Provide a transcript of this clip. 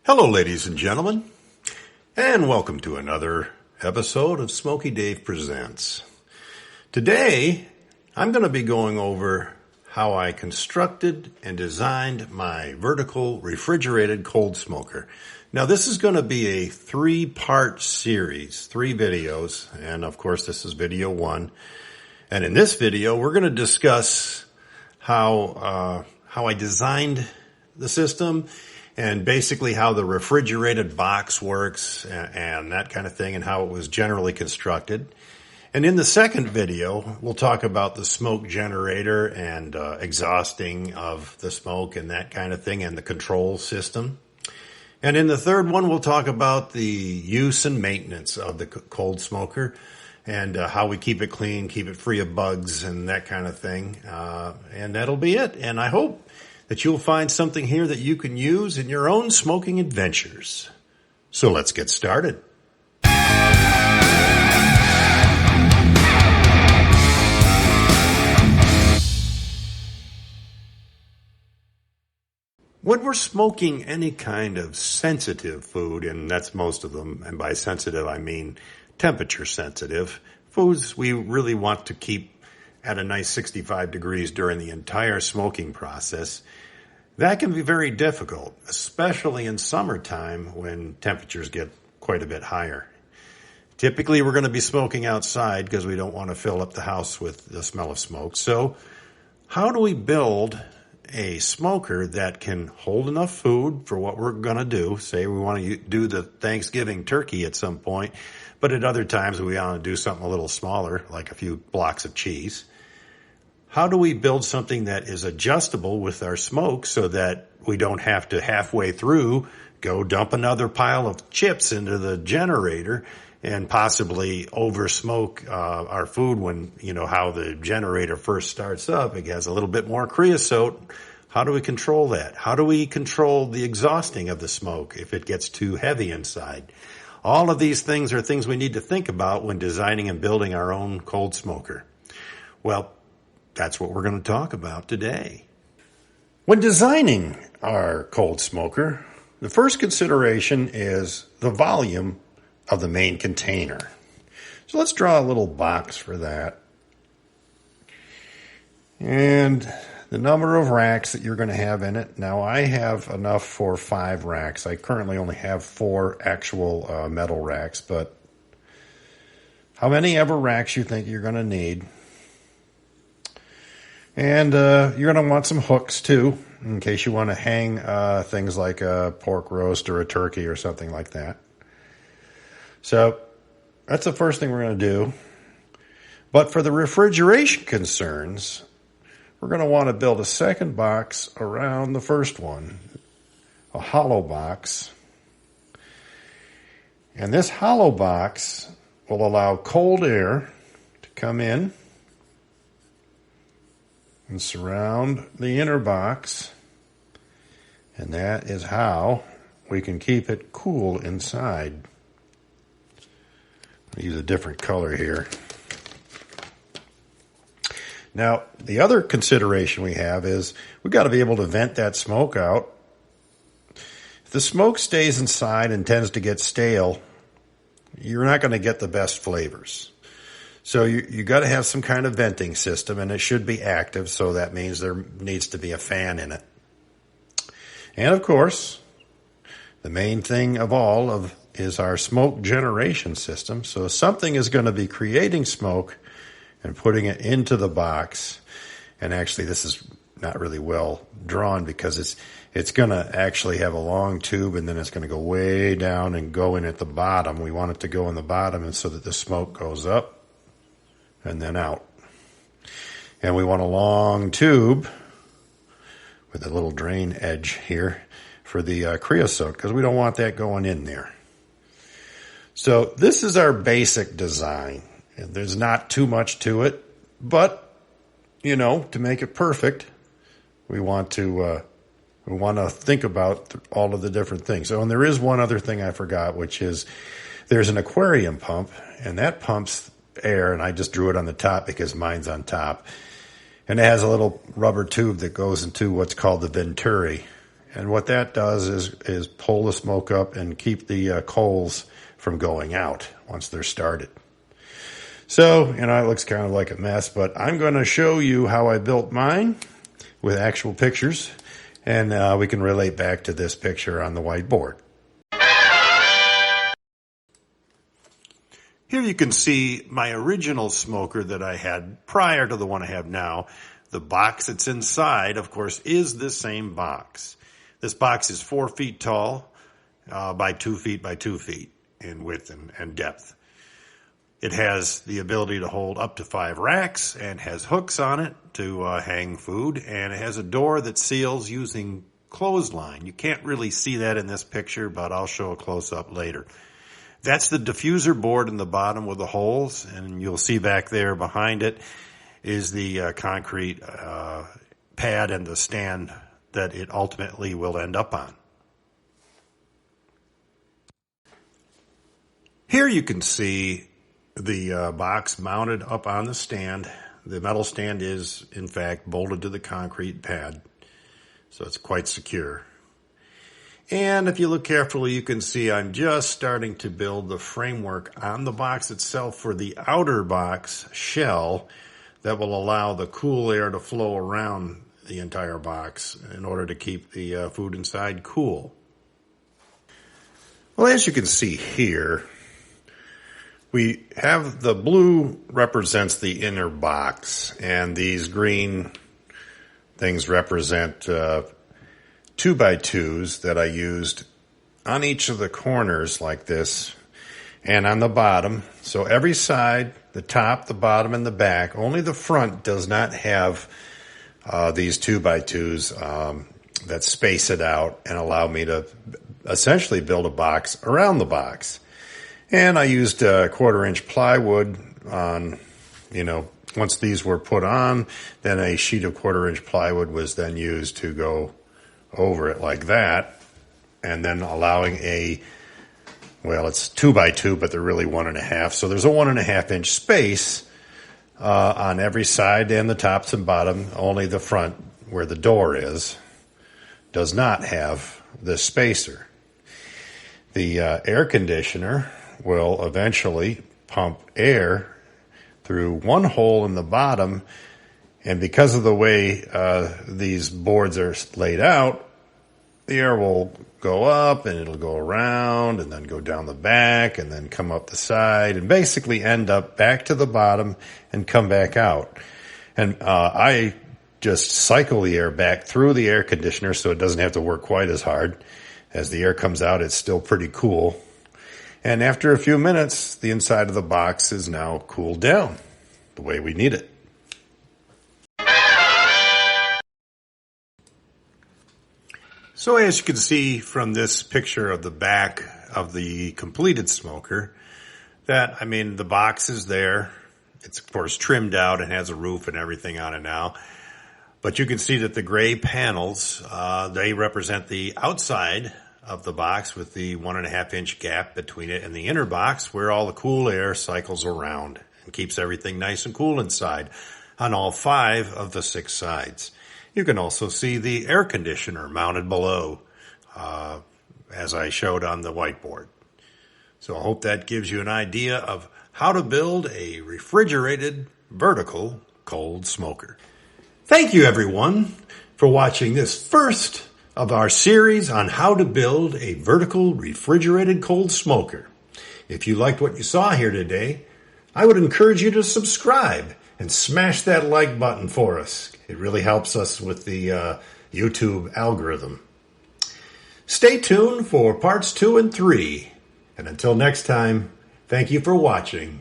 Hello, ladies and gentlemen, and welcome to another episode of Smoky Dave Presents. Today, I'm going to be going over how I constructed and designed my vertical refrigerated cold smoker. Now, this is going to be a three-part series, 3 videos, and of course, this is video 1. And in this video, we're going to discuss how I designed the system and basically how the refrigerated box works and that kind of thing and how it was generally constructed. And in the second video, we'll talk about the smoke generator and exhausting of the smoke and that kind of thing and the control system. And in the third one, we'll talk about the use and maintenance of the cold smoker and how we keep it clean, keep it free of bugs and that kind of thing. And that'll be it. And I hope that you'll find something here that you can use in your own smoking adventures. So let's get started. When we're smoking any kind of sensitive food, and that's most of them, and by sensitive I mean temperature sensitive, foods we really want to keep at a nice 65 degrees during the entire smoking process, that can be very difficult, especially in summertime when temperatures get quite a bit higher. Typically, we're going to be smoking outside because we don't want to fill up the house with the smell of smoke. So how do we build a smoker that can hold enough food for what we're going to do? Say we want to do the Thanksgiving turkey at some point, but at other times we want to do something a little smaller, like a few blocks of cheese. How do we build something that is adjustable with our smoke so that we don't have to halfway through go dump another pile of chips into the generator and possibly over smoke our food when, how the generator first starts up, it has a little bit more creosote. How do we control that? How do we control the exhausting of the smoke if it gets too heavy inside? All of these things are things we need to think about when designing and building our own cold smoker. Well, that's what we're going to talk about today. When designing our cold smoker, the first consideration is the volume of the main container. So let's draw a little box for that. And the number of racks that you're going to have in it. Now, I have enough for 5 racks. I currently only have 4 actual metal racks, but how many ever racks you think you're going to need. And you're going to want some hooks, too, in case you want to hang things like a pork roast or a turkey or something like that. So that's the first thing we're going to do. But for the refrigeration concerns, we're going to want to build a second box around the first one, a hollow box. And this hollow box will allow cold air to come in and surround the inner box, and that is how we can keep it cool inside. I'll use a different color here. Now, the other consideration we have is we've got to be able to vent that smoke out. If the smoke stays inside and tends to get stale, you're not going to get the best flavors. So you got to have some kind of venting system, and it should be active, so that means there needs to be a fan in it. And of course, the main thing of all is our smoke generation system. So something is going to be creating smoke and putting it into the box. And actually, this is not really well drawn because it's going to actually have a long tube, and then it's going to go way down and go in at the bottom. We want it to go in the bottom, and so that the smoke goes up and then out. And we want a long tube with a little drain edge here for the creosote, because we don't want that going in there. So this is our basic design. And there's not too much to it, but, to make it perfect, we want to think about all of the different things. So, and there is one other thing I forgot, which is there's an aquarium pump, and that pumps air, and I just drew it on the top because mine's on top. And it has a little rubber tube that goes into what's called the venturi. And what that does is pull the smoke up and keep the coals from going out once they're started. So, it looks kind of like a mess, but I'm going to show you how I built mine with actual pictures, and we can relate back to this picture on the whiteboard. Here you can see my original smoker that I had prior to the one I have now. The box that's inside, of course, is the same box. This box is 4 feet tall by 2 feet by 2 feet in width and depth. It has the ability to hold up to 5 racks and has hooks on it to hang food, and it has a door that seals using clothesline. You can't really see that in this picture, but I'll show a close-up later. That's the diffuser board in the bottom with the holes, and you'll see back there behind it is the concrete pad and the stand that it ultimately will end up on. Here you can see the box mounted up on the stand. The metal stand is, in fact, bolted to the concrete pad, so it's quite secure. And if you look carefully, you can see I'm just starting to build the framework on the box itself for the outer box shell that will allow the cool air to flow around the entire box in order to keep the food inside cool. Well, as you can see here, we have the blue represents the inner box, and these green things represent 2x2s that I used on each of the corners like this and on the bottom. So every side, the top, the bottom, and the back, only the front does not have these 2x2s that space it out and allow me to essentially build a box around the box. And I used 1/4-inch plywood on, once these were put on, then a sheet of 1/4-inch plywood was then used to go over it like that, and then allowing it's 2x2, but they're really 1.5. So there's a 1.5-inch space on every side and the tops and bottom. Only the front, where the door is, does not have this spacer. The air conditioner will eventually pump air through one hole in the bottom, and because of the way these boards are laid out, the air will go up and it'll go around and then go down the back and then come up the side and basically end up back to the bottom and come back out. And I just cycle the air back through the air conditioner so it doesn't have to work quite as hard. As the air comes out, it's still pretty cool. And after a few minutes, the inside of the box is now cooled down the way we need it. So as you can see from this picture of the back of the completed smoker, that, the box is there. It's, of course, trimmed out and has a roof and everything on it now. But you can see that the gray panels, they represent the outside of the box with the 1.5-inch gap between it and the inner box where all the cool air cycles around and keeps everything nice and cool inside on all 5 of the 6 sides. You can also see the air conditioner mounted below, as I showed on the whiteboard. So I hope that gives you an idea of how to build a refrigerated vertical cold smoker. Thank you, everyone, for watching this first of our series on how to build a vertical refrigerated cold smoker. If you liked what you saw here today, I would encourage you to subscribe and smash that like button for us. It really helps us with the YouTube algorithm. Stay tuned for parts 2 and 3. And until next time, thank you for watching.